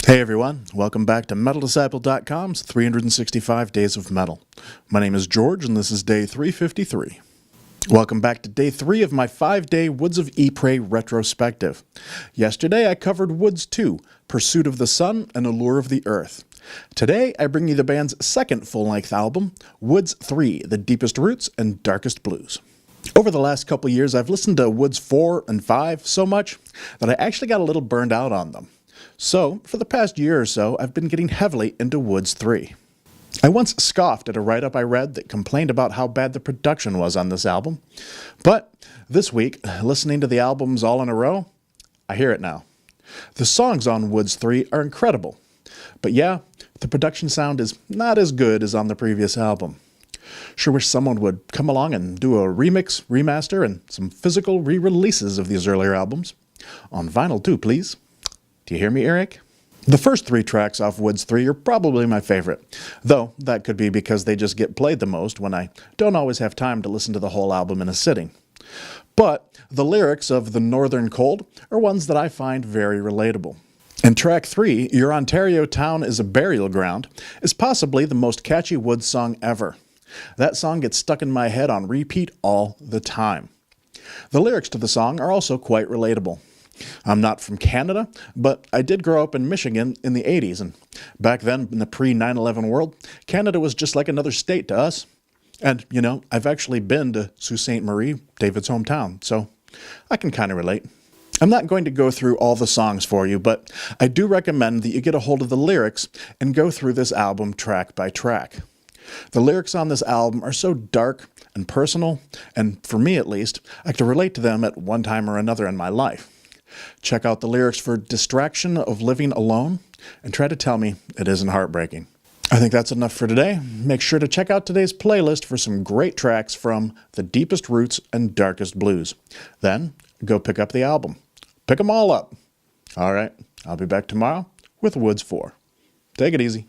Hey everyone, welcome back to MetalDisciple.com's 365 Days of Metal. My name is George and this is day 353. Welcome back to day 3 of my 5-day Woods of Ypres retrospective. Yesterday I covered Woods 2, Pursuit of the Sun and Allure of the Earth. Today I bring you the band's second full-length album, Woods 3, The Deepest Roots and Darkest Blues. Over the last couple years I've listened to Woods 4 and 5 so much that I actually got a little burned out on them. So, for the past year or so, I've been getting heavily into Woods 3. I once scoffed at a write-up I read that complained about how bad the production was on this album. But this week, listening to the albums all in a row, I hear it now. The songs on Woods 3 are incredible. But yeah, the production sound is not as good as on the previous album. Sure wish someone would come along and do a remix, remaster, and some physical re-releases of these earlier albums. On vinyl too, please. Do you hear me, Eric? The first 3 tracks off Woods 3 are probably my favorite, though that could be because they just get played the most when I don't always have time to listen to the whole album in a sitting. But the lyrics of The Northern Cold are ones that I find very relatable. And track 3, Your Ontario Town is a Burial Ground, is possibly the most catchy Woods song ever. That song gets stuck in my head on repeat all the time. The lyrics to the song are also quite relatable. I'm not from Canada, but I did grow up in Michigan in the 80s, and back then, in the pre-9/11 world, Canada was just like another state to us. And, you know, I've actually been to Sault Ste. Marie, David's hometown, so I can kind of relate. I'm not going to go through all the songs for you, but I do recommend that you get a hold of the lyrics and go through this album track by track. The lyrics on this album are so dark and personal, and for me at least, I can relate to them at one time or another in my life. Check out the lyrics for Distraction of Living Alone, and try to tell me it isn't heartbreaking. I think that's enough for today. Make sure to check out today's playlist for some great tracks from The Deepest Roots and Darkest Blues. Then, go pick up the album. Pick them all up. All right, I'll be back tomorrow with Woods 4. Take it easy.